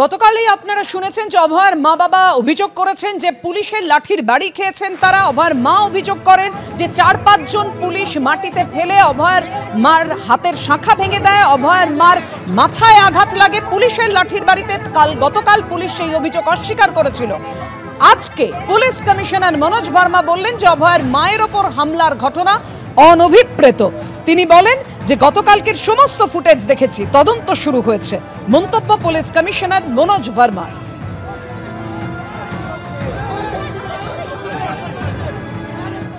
গতকালই আপনারা শুনেছেন যে অভয়ের মা বাবা অভিযোগ করেছেন যে পুলিশের লাঠির বাড়ি খেয়েছেন তারা। অভয়ের মা অভিযোগ করেন যে ৪-৫ জন পুলিশ মাটিতে ফেলে অভয়ের মার হাতের শাখা ভেঙে দেয়, অভয়ের মার মাথায় আঘাত লাগে পুলিশের লাঠির বাড়িতে। গতকাল পুলিশ সেই অভিযোগ অস্বীকার করেছিল। আজকে পুলিশ কমিশনার মনোজ ভার্মা বললেন যে অভয়ের মায়ের ওপর হামলার ঘটনা অনভিপ্রেত। তিনি বলেন যে গতকালকের সমস্ত ফুটেজ দেখেছি, তদন্ত শুরু হয়েছে। মন্তব্য police commissioner Manoj Verma.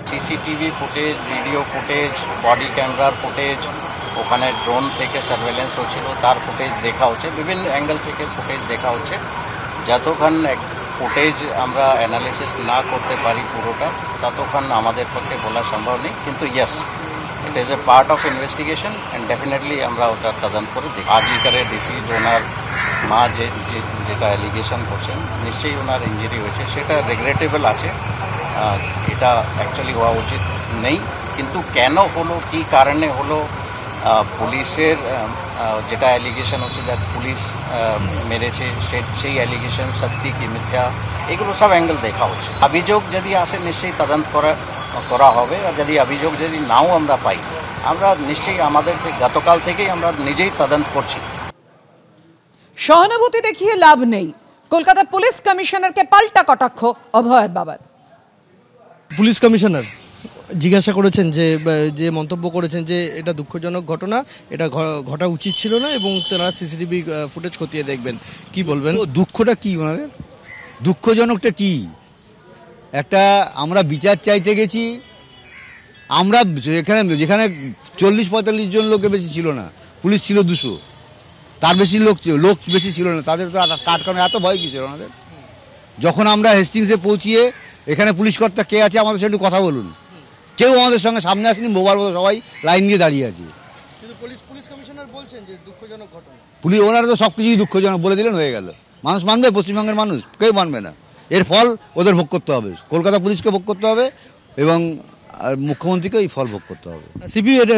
CCTV footage, video footage, body ক্যামেরার ফুটেজ, ওখানে ড্রোন থেকে সার্ভেলেন্স হচ্ছিল তার ফুটেজ দেখা হচ্ছে, বিভিন্ন অ্যাঙ্গেল থেকে ফুটেজ দেখা হচ্ছে। যতক্ষণ ফুটেজ আমরা অ্যানালিসিস না করতে পারি পুরোটা, ততক্ষণ আমাদের পক্ষে বলা সম্ভব নেই। কিন্তু yes, it is a part of investigation and definitely আমরা ওটার তদন্ত করে দেখি। আরজিকরের ডিসিজ ওনার মা যেটা অ্যালিগেশন করছেন, নিশ্চয়ই ওনার ইঞ্জুরি হয়েছে, সেটা রেগ্রেটেবল আছে। এটা অ্যাকচুয়ালি হওয়া উচিত নেই, কিন্তু কেন হলো, কী কারণে হলো, পুলিশের যেটা অ্যালিগেশন হচ্ছে যে পুলিশ মেরেছে, সেই অ্যালিগেশন সত্যি কি মিথ্যা, এগুলো সব অ্যাঙ্গেল দেখা হচ্ছে। অভিযোগ যদি আসে নিশ্চয়ই তদন্ত করা হবে, আর যদি অভিযোগ যদি নাও আমরা পাই, আমরা নিশ্চয়ই আমাদের গতকাল থেকেই আমরা নিজেই তদন্ত করছি। সহানুভূতি দেখিয়ে লাভ নেই, কলকাতার পুলিশ কমিশনারকে পাল্টা কটাক্ষ অভয়ের বাবার। পুলিশ কমিশনার জিজ্ঞাসা করেছেন যে মন্তব্য করেছেন যে এটা দুঃখজনক ঘটনা, এটা ঘটা উচিত ছিল না এবং তারা সিসিটিভি ফুটেজ খতিয়ে দেখবেন। কি বলবেন? দুঃখটা কি ওনাদের, দুঃখজনকটা কি? একটা আমরা বিচার চাইতে গেছি, আমরা যেখানে 40-45 জন লোকের বেশি ছিল না, পুলিশ ছিল 200, তার বেশি লোক বেশি ছিল না, তাদের তো আটকানো এত ভয় কি ছিল ওনাদের? যখন আমরা হেস্টিংসে পৌঁছিয়ে এখানে পুলিশ কর্তা কে আছে আমাদের সাথে একটু কথা বলুন, কেউ আমাদের সঙ্গে সামনে আসেনি, মোবাইল সবাই লাইন দিয়ে দাঁড়িয়ে আছে। কিন্তু পুলিশ কমিশনার বলছেন যে দুঃখজনক ঘটনা। ওনারা তো সব কিছুই দুঃখজনক বলে দিলেন, হয়ে গেল। মানুষ মানবে? পশ্চিমবঙ্গের মানুষ কেউ মানবে না। এর ফল ওদের ভোগ করতে হবে, কলকাতা পুলিশকে ভোগ করতে হবে এবং মুখ্যমন্ত্রীকে এই ফল ভোগ করতে হবে।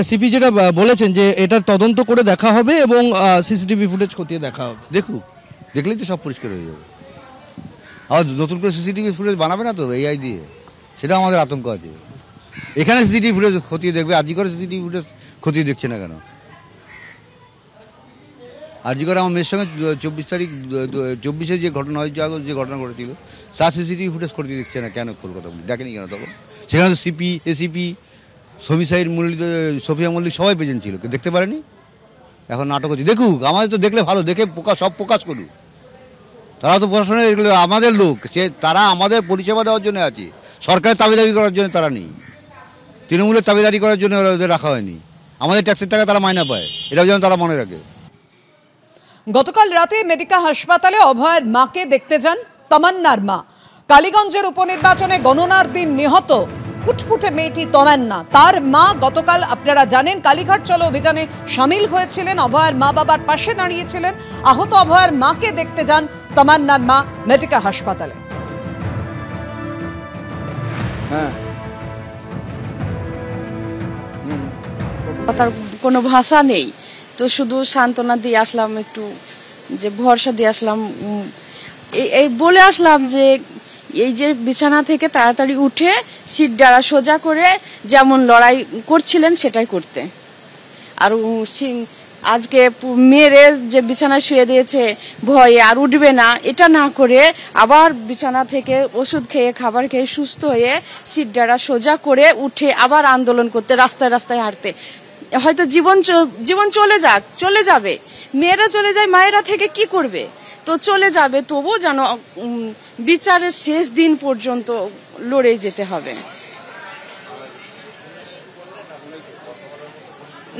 সিপি যেটা বলেছেন যে এটা তদন্ত করে দেখা হবে এবং সিসিটিভি ফুটেজ খতিয়ে দেখা হবে। দেখলেই তো সব পরিষ্কার হয়ে যাবে। আর নতুন করে সিসিটিভি ফুটেজ বানাবে না তো এআই দিয়ে, সেটা আমাদের আতঙ্ক আছে। এখানে সিসিটিভি ফুটেজ খতিয়ে দেখবে, আরজি করে সিসিটিভি ফুটেজ খতিয়ে দেখছে না কেন? আরজি করে আমার মেয়ের সঙ্গে 24 যে ঘটনা হয়েছে, যে ঘটনা ঘটেছিল, তার সিসিটিভি ফুটেজ খতিয়ে দেখছে না কেন? কলকাতা পুলিশ দেখেনি কেন তখন? সেখানে তো সিপি, এসিপি, সমিসাইড মল্লিক, সোফিয়া মল্লিক সবাই প্রেজেন্ট ছিল, দেখতে পারেনি। এখন নাটক হচ্ছে, দেখুক। আমাদের তো দেখলে ভালো, দেখে সব প্রকাশ করুক। তারা তো প্রশাসনে এগুলো আমাদের লোক, তারা আমাদের পরিষেবা দেওয়ার জন্য আছে, সরকারের দাবি করার জন্য তারা নেই। তৃণমূলের দাবিদারি করার জন্য ওদের রাখা হয়নি। আমাদের ট্যাক্সের টাকা তারা মাইনা পায়, এটাও যেন তারা মনে রাখে। গতকাল রাতে মেডিকা হাসপাতালে অভয়ের মাকে দেখতে যান তমান্নার মা। কালীগঞ্জের উপনির্বাচনে গণনার দিন নিহত ফুটফুটে মেয়েটি তমান্না, তার মা গতকাল আপনারা জানেন কালীঘাট চলো অভিযানে সামিল হয়েছিলেন, অভয়ের মা বাবার পাশে দাঁড়িয়েছিলেন। আহত অভয়ের মাকে দেখতে যান তমান্নার মা মেডিকা হাসপাতালে। তার কোনো ভাষা নেই, তো শুধু সান্ত্বনা দিয়ে আসলাম, একটু যে ভরসা দিয়ে আসলাম, এই বলে আসলাম যে এই যে বিছানা থেকে তাড়াতাড়ি উঠে সিট ডাড়া সোজা করে যেমন লড়াই করছিলেন সেটাই করতে। আর আজকে মেয়েরে যে বিছানায় শুয়ে দিয়েছে ভয়ে আর উঠবে না, এটা না করে আবার বিছানা থেকে ওষুধ খেয়ে খাবার খেয়ে সুস্থ হয়ে সিট ডাড়া সোজা করে উঠে আবার আন্দোলন করতে, রাস্তায় রাস্তায় হাঁটতে। হয়তো জীবন চলে যাবে, মেয়েরা চলে যায়, মায়েরা থেকে কি করবে? তো চলে যাবে, তবুও যেন বিচারের শেষ দিন পর্যন্ত লড়ে যেতে হবে।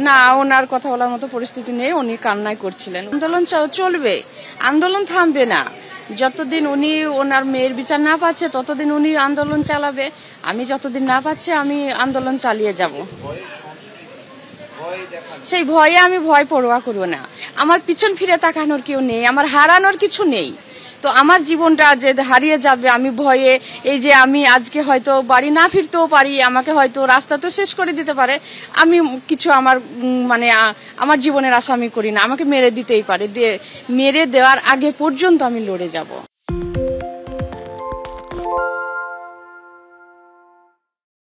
না, ওনার কথা বলার মতো পরিস্থিতি নেই, উনি কান্নাই করছিলেন। আন্দোলন চলবে, আন্দোলন থামবে না। যতদিন উনি ওনার মেয়ের বিচার না পাচ্ছে ততদিন উনি আন্দোলন চালাবে। আমি যতদিন না পাচ্ছি আমি আন্দোলন চালিয়ে যাব। সেই ভয়ে আমি ভয় পরোয়া করবো না। আমার পিছন ফিরে তাকানোর কেউ নেই, আমার হারানোর কিছু নেই। তো আমার জীবনটা যে হারিয়ে যাবে আমি ভয়ে, এই যে আমি আজকে হয়তো বাড়ি না ফিরতেও পারি, আমাকে হয়তো রাস্তা তো শেষ করে দিতে পারে, আমি কিছু আমার মানে আমার জীবনের আশা আমি করি না, আমাকে মেরে দিতেই পারে, মেরে দেওয়ার আগে পর্যন্ত আমি লড়ে যাব।